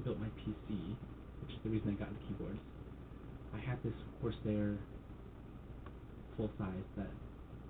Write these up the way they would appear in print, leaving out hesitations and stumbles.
built my PC, which is the reason I got the keyboards, I had this Corsair full size that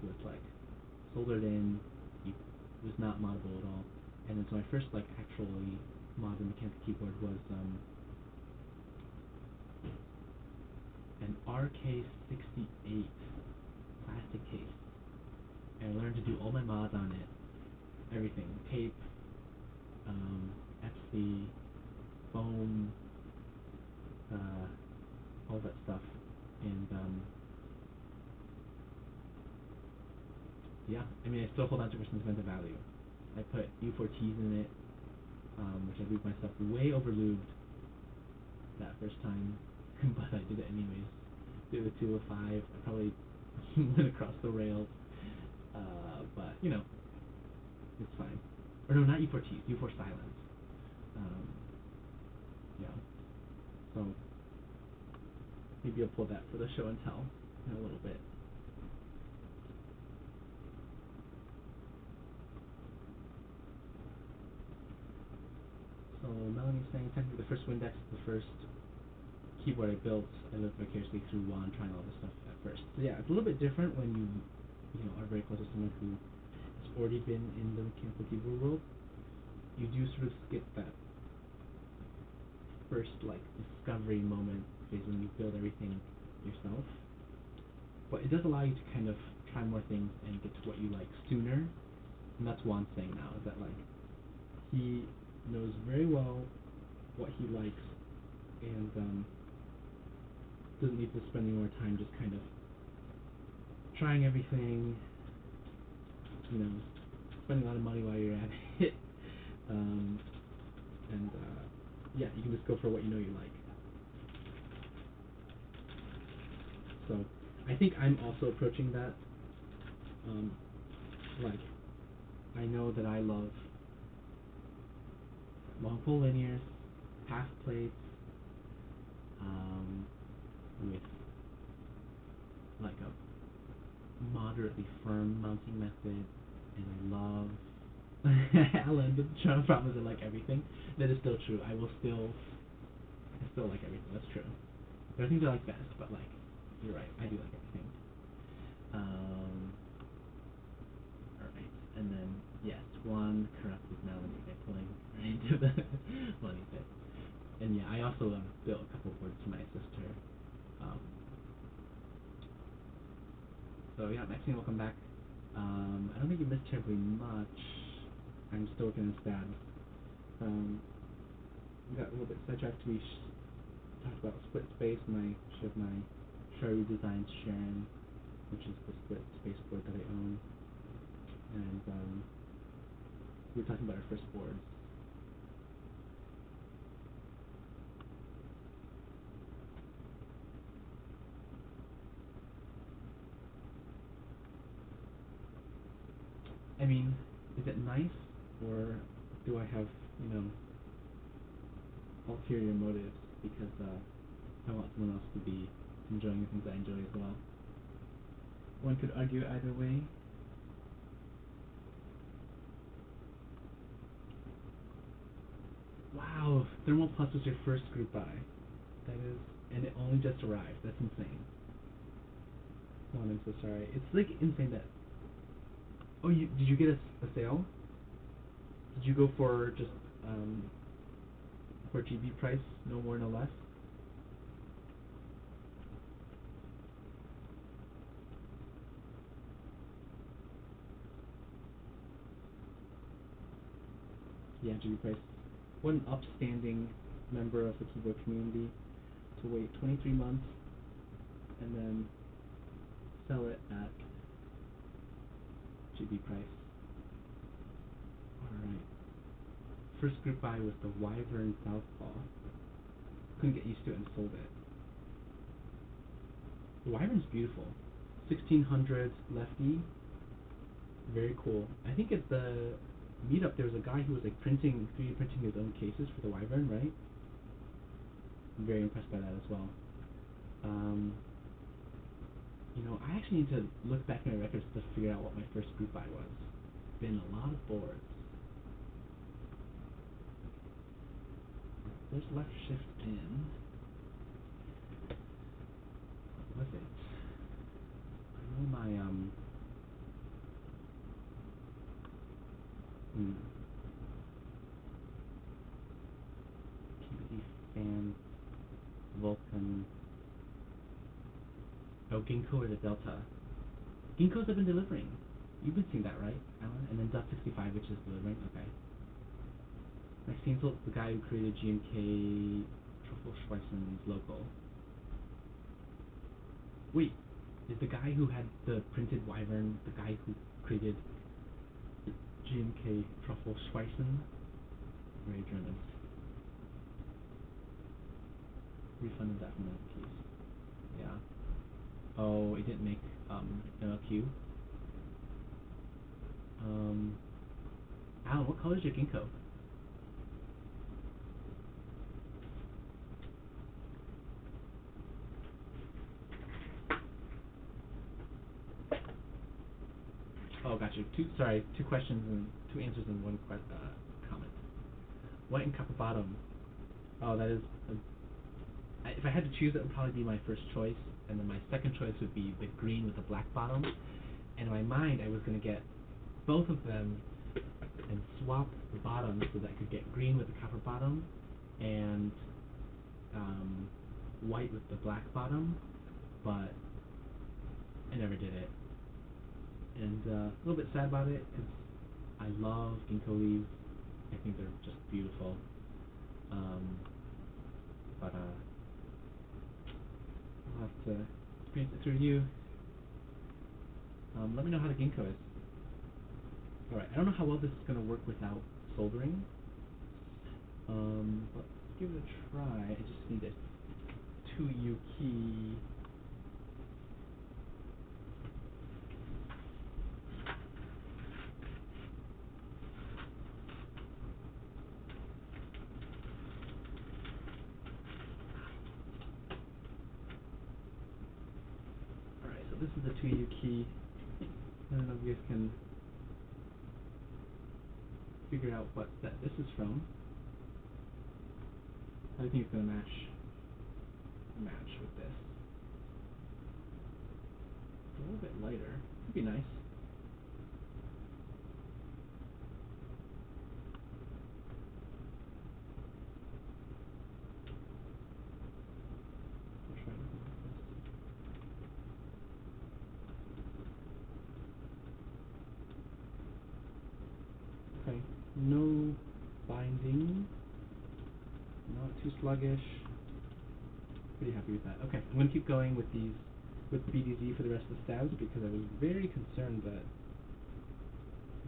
was like soldered in, it was not moddable at all. And then so my first like actually modded mechanical keyboard was an RK68 plastic case. And I learned to do all my mods on it. Everything. Tape, FC, foam, all that stuff. And yeah, I mean I still hold on to it for sentimental value. I put U4Ts in it, which I lubed myself way over lubed that first time, but I did it anyways. Did a 205. I probably went across the rails, but you know, it's fine. Or no, not U4Ts, U4 silence. Yeah. So maybe I'll pull that for the show and tell in a little bit. So Melanie's saying technically the first Windex is the first keyboard I built. I lived vicariously through one, trying all this stuff at first. So yeah, it's a little bit different when you know, are very close to someone who has already been in the mechanical keyboard world. You do sort of skip that first like discovery moment phase when you build everything yourself. But it does allow you to kind of try more things and get to what you like sooner. And that's Juan's saying now, is that like he knows very well what he likes and doesn't need to spend any more time just kind of trying everything, you know, spending a lot of money while you're at it. And yeah, you can just go for what you know you like. So I think I'm also approaching that. Like, I know that I love long pull linears, half plates, with like a moderately firm mounting method, and I love Alan, the Toronto problem is I like everything. That is still true. I still like everything. That's true. There are things I like best, but like, you're right. I do like everything. Alright. And then, yes, one corrupted Melanie by pulling right into the money pit. And yeah, I also built a couple boards for my sister. So yeah, Maxine, welcome back. I don't think you missed terribly much. I'm still working on stabs. We got a little bit sidetracked. We talked about split space. Showed my Sherry Designs Sharon, which is the split space board that I own. And we were talking about our first boards. I mean, is it nice, or do I have, you know, ulterior motives because I want someone else to be enjoying the things I enjoy as well? One could argue either way. Wow, Thermal Plus was your first group buy. That is, and it only just arrived. That's insane. Oh, I'm so sorry. It's like insane that. Oh, did you get a sale? Did you go for just for GB price, no more, no less? Yeah, GB price. What an upstanding member of the keyboard community to wait 23 months and then sell it at GB price. Alright. First group buy was the Wyvern Southpaw. Couldn't get used to it and sold it. The Wyvern's beautiful. 1600 lefty. Very cool. I think at the meetup there was a guy who was like 3D printing his own cases for the Wyvern, right? I'm very impressed by that as well. You know, I actually need to look back at my records to figure out what my first group buy was. It's been a lot of boards. there's left shift in. What was it? I know my TBD fan Vulcan. Oh, Ginkgo or the Delta. Ginkgos have been delivering. You've been seeing that, right, Alan? And then Dot 65, which is delivering. Okay. Maxine Schultz, the guy who created GMK Truffle Schweissen's logo. Wait, is the guy who had the printed wyvern the guy who created GMK Truffle Schweissen? Very German. Refunded that from the keys. Yeah. Oh, it didn't make LQ. Alan, what color is your ginkgo? Oh, gotcha. Two questions and two answers in one comment. White and copper bottom. Oh, that is. If I had to choose, that would probably be my first choice, and then my second choice would be the green with the black bottom. And in my mind, I was gonna get both of them and swap the bottom so that I could get green with the copper bottom and white with the black bottom, but I never did it. And a little bit sad about it because I love ginkgo leaves. I think they're just beautiful. But I'll have to experience it through you. Let me know how the ginkgo is. Alright, I don't know how well this is going to work without soldering. But let's give it a try. I just need a 2U key. Alright, so this is the 2U key. I don't know if you guys can figure out what set this is from. I think it's going to match with this. It's a little bit lighter. Could be nice. I'll try something like this. Okay, no binding, not too sluggish. Pretty happy with that. Okay, I'm going to keep going with these, with BDZ for the rest of the stabs because I was very concerned that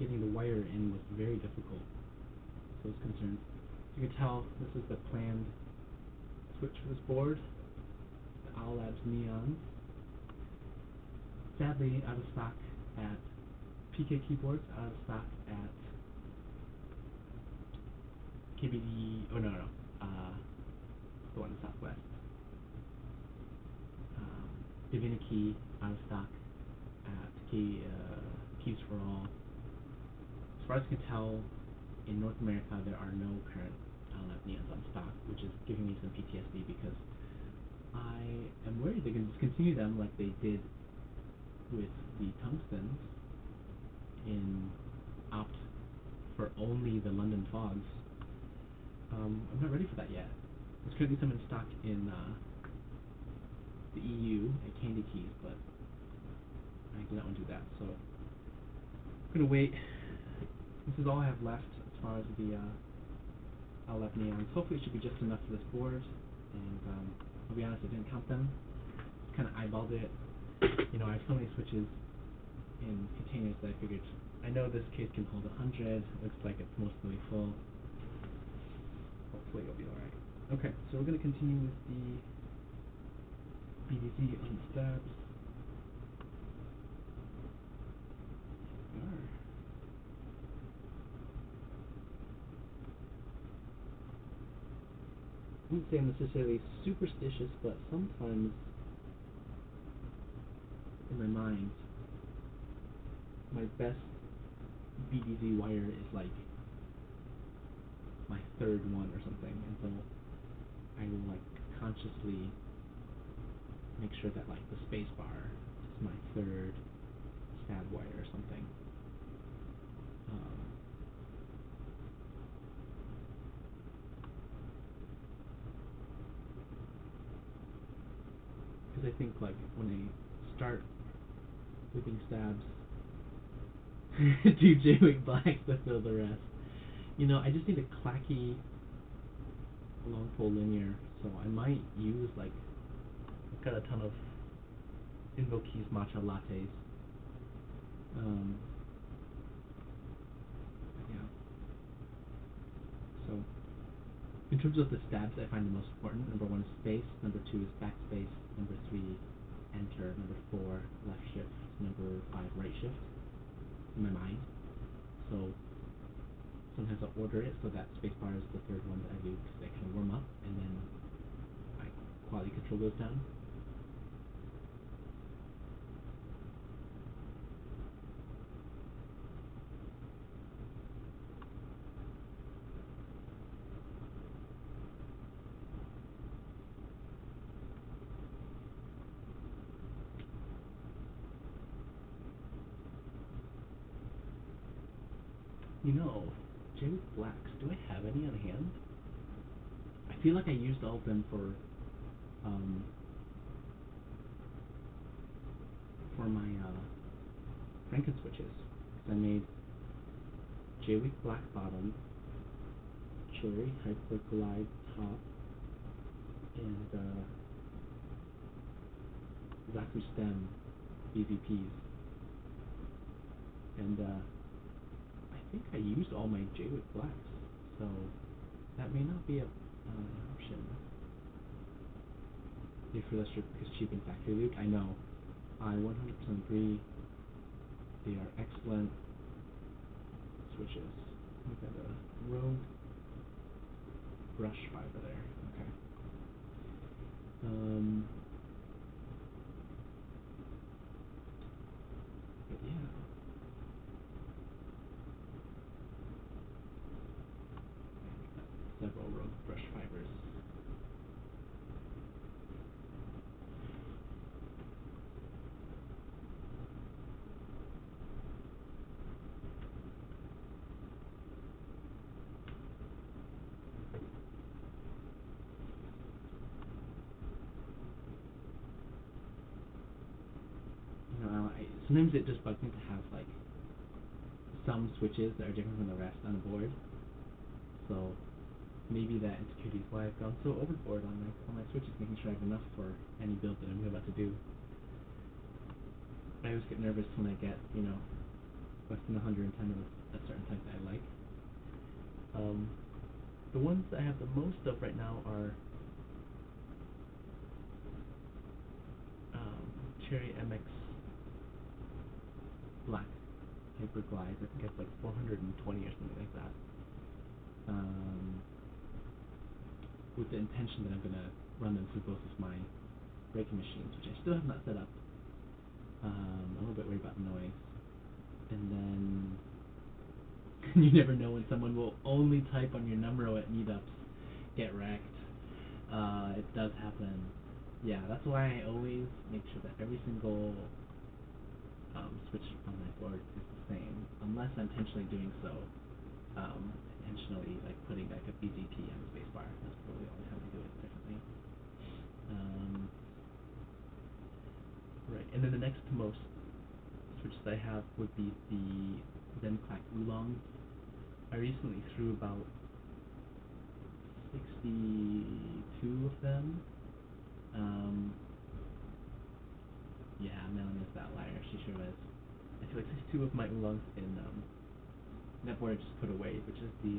getting the wire in was very difficult. So I was concerned. As you can tell, this is the planned switch for this board, the Owl Labs Neon. Sadly, out of stock at PK Keyboards, out of stock at KBD, oh no, the one in Southwest. Divinity, out of stock at Keys for All. As far as I can tell, in North America there are no current LNF Neons on stock, which is giving me some PTSD because I am worried they can discontinue them like they did with the tungstens in opt for only the London fogs. I'm not ready for that yet. There's currently some in stock in the EU at Candy Keys, but I did not want to do that, so I'm gonna wait. This is all I have left as far as the LF Neons. Hopefully it should be just enough for this board, and I'll be honest, I didn't count them. Just kind of eyeballed it. You know, I have so many switches in containers that I figured, I know this case can hold 100, looks like it's mostly full. Hopefully it'll be alright. Okay, so we're going to continue with the BDZ on the stabs. We are. I wouldn't say I'm necessarily superstitious, but sometimes in my mind, my best BDZ wire is like my third one or something, and so I will like consciously make sure that like the space bar is my third stab wire or something. Because I think like when I start whipping stabs, do J-Wig Blacks to fill the rest. You know, I just need a clacky long pull linear, so I might use like I've got a ton of Invokeys matcha lattes. Yeah. So in terms of the stabs I find the most important, number 1 is space, number 2 is backspace, number 3 enter, number 4 left shift, number 5 right shift in my mind. So sometimes I'll order it so that spacebar is the third one that I do because I can warm up and then my quality control goes down. You know, J-Wig Blacks, do I have any on hand? I feel like I used all of them for my Franken switches. I made J-Wig Black bottom, Cherry Hyperglide top, and Zaku stem BVPs. And I think I used all my J-Wig Blacks, so that may not be an option. If less is cheap in factory loot, I know. I 100% agree. They are excellent switches. We've got a rogue brush fiber there. Okay. But yeah. Several rogue brush fibers. Sometimes it just bugs me to have like some switches that are different from the rest on the board. So maybe that insecurity is why I've gone so overboard on my switches, making sure I have enough for any build that I'm about to do. I always get nervous when I get, less than 110 of a certain type that I like. The ones I have the most of right now are Cherry MX Black Hyperglide. I think it's like 420 or something like that. With the intention that I'm going to run them through both of my breaking machines, which I still have not set up. I'm a little bit worried about the noise. And then you never know when someone will only type on your number at meetups. Get wrecked. It does happen. Yeah, that's why I always make sure that every single switch on my board is the same, unless I'm intentionally doing so. Intentionally, like putting like a BZP on the spacebar. That's probably the only time I do it differently. Right, and then the next most switches I have would be the Zenclack Oolongs. I recently threw about 62 of them. Yeah, Melanie is that liar. She sure was. I threw like 62 of my Oolongs in that board I just put away, which is the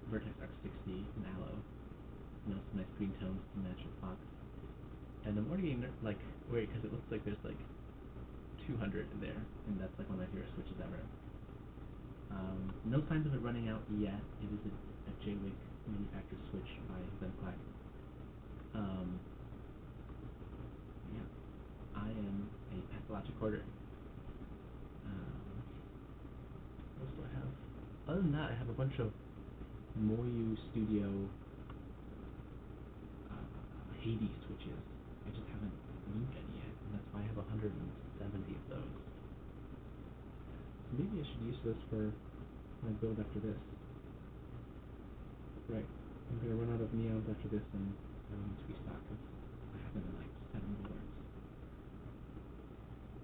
Vertex X60 in Aloe. Some nice green tones to match with Fox. And I'm already getting worried because it looks like there's like 200 in there, and that's like one of my favorite switches ever. No signs of it running out yet. It is a J-Wig manufactured switch by Zenclack. Yeah, I am a pathologic hoarder. What else do I have? Other than that, I have a bunch of Moyu Studio 80 switches. I just haven't moved any yet, and that's why I have 170 of those. So maybe I should use this for my build after this. Right. I'm gonna run out of neons after this, and I need to restock because I have them in like 7 boards.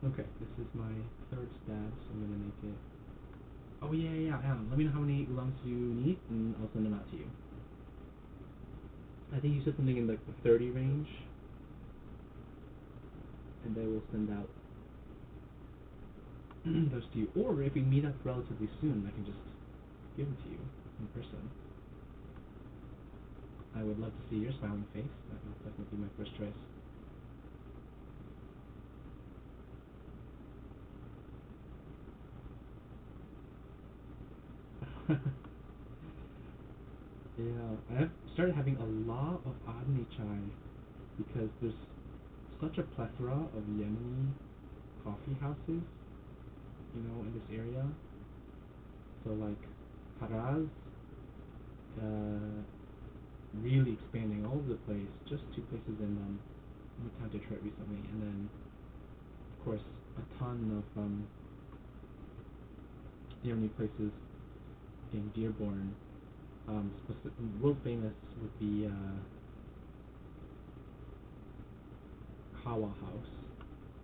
Okay, this is my third stab, so I'm gonna make it. Oh yeah. Let me know how many oolongs you need, and I'll send them out to you. I think you said something in like the 30 range, and they will send out those to you. Or if we meet up relatively soon, I can just give them to you in person. I would love to see your smiling face. That would definitely be my first choice. Yeah, I've started having a lot of Adni chai because there's such a plethora of Yemeni coffee houses, in this area. So like Haraz, really expanding all over the place. Just 2 places in Midtown Detroit recently, and then of course a ton of Yemeni places in Dearborn. World famous would be Kawa House,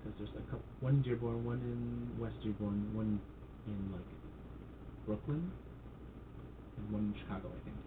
because there's one in Dearborn, one in West Dearborn, one in like Brooklyn, and one in Chicago, I think.